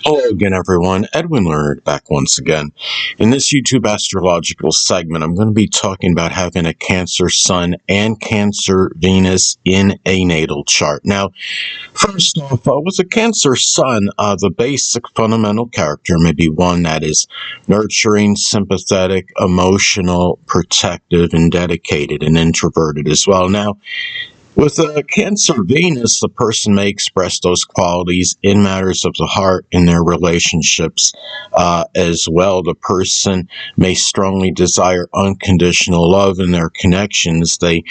Hello again, everyone. Edwin Learnard back once again. In this YouTube astrological segment, I'm going to be talking about having a Cancer Sun and Cancer Venus in a natal chart. Now, first off, with a Cancer Sun, the basic fundamental character may be one that is nurturing, sympathetic, emotional, protective, and dedicated, and introverted as well. Now, with a Cancer Venus, the person may express those qualities in matters of the heart in their relationships as well. The person may strongly desire unconditional love in their connections. They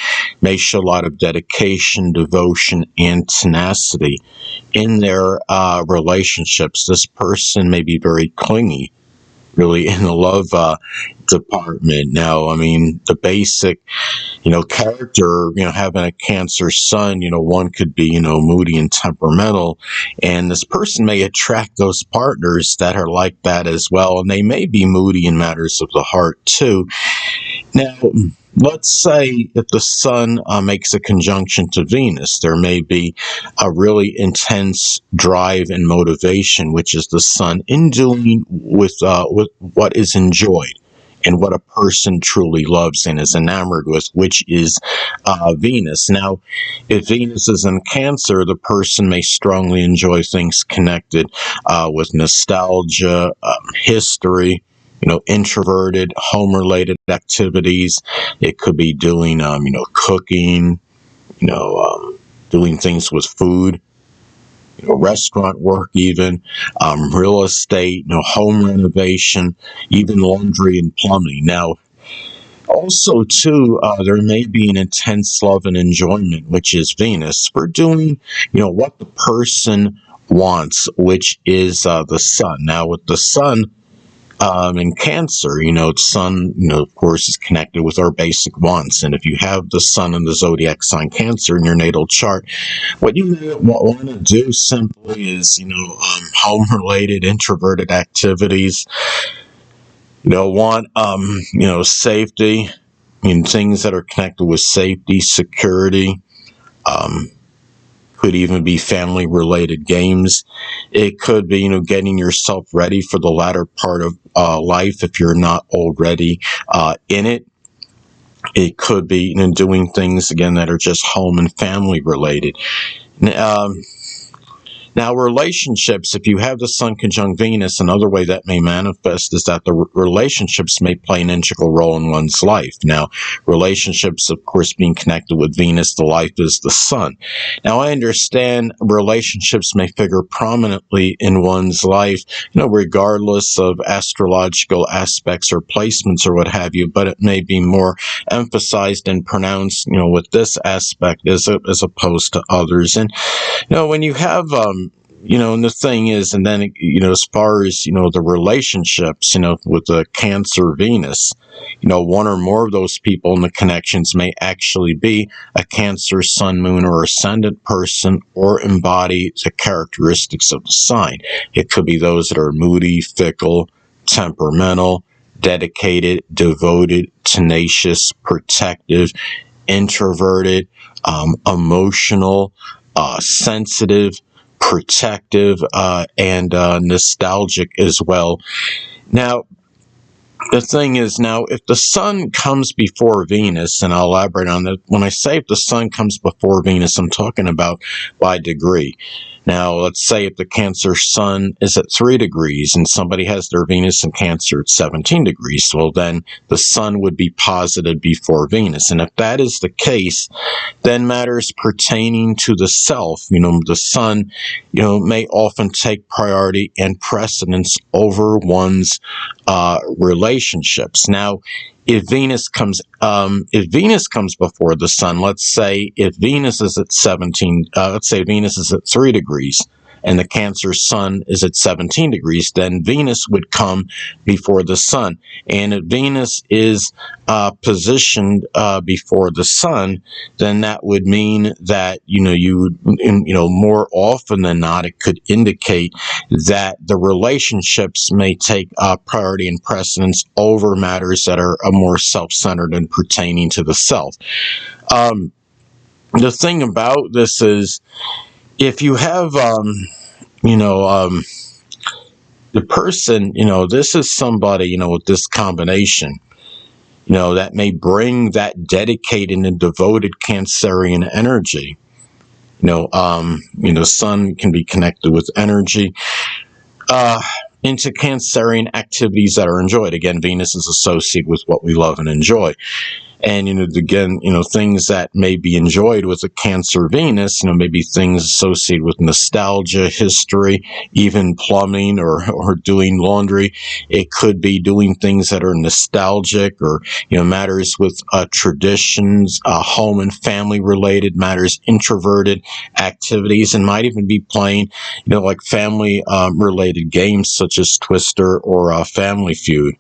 may show a lot of dedication, devotion, and tenacity in their relationships. This person may be very clingy, really, in the love department. Now, I mean, the basic character, having a Cancer Sun, one could be, moody and temperamental, and this person may attract those partners that are like that as well, and they may be moody in matters of the heart too. Now, let's say if the Sun makes a conjunction to Venus, there may be a really intense drive and motivation, which is the Sun in doing with what is enjoyed and what a person truly loves and is enamored with, which is Venus. Now, if Venus is in Cancer, the person may strongly enjoy things connected with nostalgia, history, introverted, home-related activities. It could be doing, cooking, doing things with food, restaurant work, even real estate, home renovation, even laundry and plumbing. Now, also, too, there may be an intense love and enjoyment, which is Venus, for doing, what the person wants, which is the Sun. Now, with the Sun, in Cancer, Sun, of course, is connected with our basic wants. And if you have the Sun in the zodiac sign Cancer in your natal chart, what you may want to do simply is, home-related, introverted activities. Want, safety, things that are connected with safety, security, could even be family-related games. It could be, getting yourself ready for the latter part of life if you're not already in it. It could be, doing things, again, that are just home and family-related. Now, relationships, if you have the Sun conjunct Venus, another way that may manifest is that the relationships may play an integral role in one's life. Now, relationships, of course, being connected with Venus, the life is the Sun. Now, I understand relationships may figure prominently in one's life, regardless of astrological aspects or placements or what have you, but it may be more emphasized and pronounced, with this aspect as opposed to others. And, when you have, and the thing is, and then, as far as, the relationships, with the Cancer Venus, one or more of those people in the connections may actually be a Cancer Sun, Moon, or Ascendant person or embody the characteristics of the sign. It could be those that are moody, fickle, temperamental, dedicated, devoted, tenacious, protective, introverted, emotional, sensitive, protective, and nostalgic as well. Now, the thing is, now, if the Sun comes before Venus, and I'll elaborate on that, when I say if the Sun comes before Venus, I'm talking about by degree. Now, let's say if the Cancer Sun is at 3 degrees and somebody has their Venus in Cancer at 17 degrees, well, then the Sun would be posited before Venus. And if that is the case, then matters pertaining to the self, the Sun, may often take priority and precedence over one's relationships. Now, if Venus comes before the Sun, let's say if Venus is at 17, let's say Venus is at 3 degrees and the Cancer Sun is at 17 degrees, then Venus would come before the Sun. And if Venus is positioned before the Sun, then that would mean that, you would, more often than not, it could indicate that the relationships may take priority and precedence over matters that are more self-centered and pertaining to the self. The thing about this is, if you have, the person, this is somebody, with this combination, that may bring that dedicated and devoted Cancerian energy. Sun can be connected with energy into Cancerian activities that are enjoyed. Again, Venus is associated with what we love and enjoy. And, again, things that may be enjoyed with a Cancer Venus, maybe things associated with nostalgia, history, even plumbing or doing laundry. It could be doing things that are nostalgic or, matters with traditions, home and family related matters, introverted activities, and might even be playing, like family related games such as Twister or Family Feud,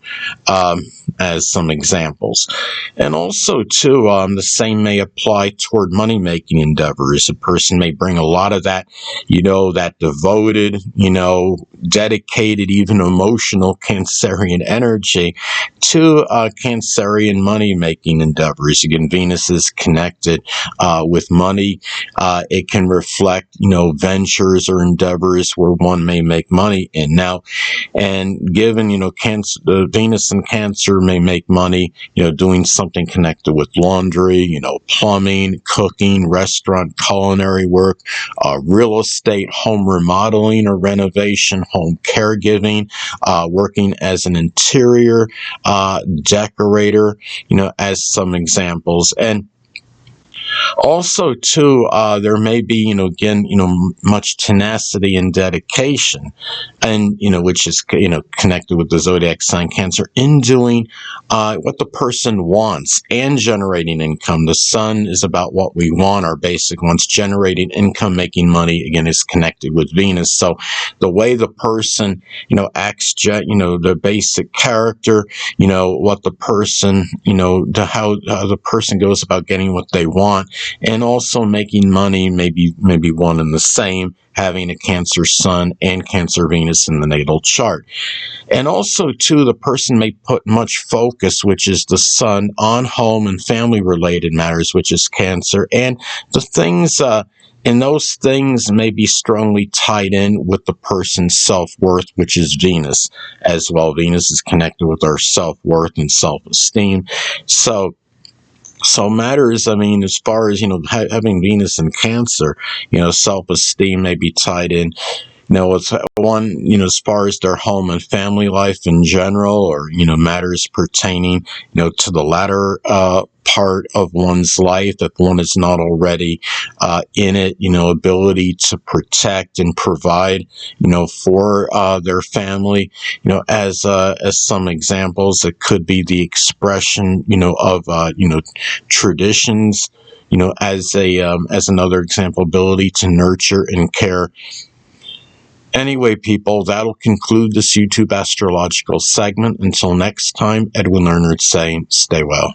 as some examples. And also, too, the same may apply toward money-making endeavors. A person may bring a lot of that, that devoted, dedicated, even emotional Cancerian energy to Cancerian money-making endeavors. Again, Venus is connected with money. It can reflect, ventures or endeavors where one may make money in. Now, and given, Cancer, Venus and Cancer may make money, doing something connected with laundry, plumbing, cooking, restaurant, culinary work, real estate, home remodeling or renovation, home caregiving, working as an interior decorator, as some examples. And also, too, there may be, again, much tenacity and dedication, and, which is, connected with the zodiac sign Cancer, in doing what the person wants and generating income. The sun is about what we want, our basic wants. Generating income, making money, again, is connected with Venus. So the way the person, acts, the basic character, what the person, how the person goes about getting what they want, and also making money, maybe one and the same, having a Cancer Sun and Cancer Venus in the natal chart. And also, too, the person may put much focus, which is the Sun, on home and family related matters, which is Cancer, and the things and those things may be strongly tied in with the person's self-worth, which is Venus as well. Venus is connected with our self-worth and self-esteem. So matters, as far as, having Venus in Cancer, self-esteem may be tied in, with one, as far as their home and family life in general, or, matters pertaining, to the latter part of one's life, if one is not already in it, ability to protect and provide, for their family, as some examples. It could be the expression, of, traditions, as another example, ability to nurture and care. Anyway, people, that'll conclude this YouTube astrological segment. Until next time, Edwin Learnard saying, stay well.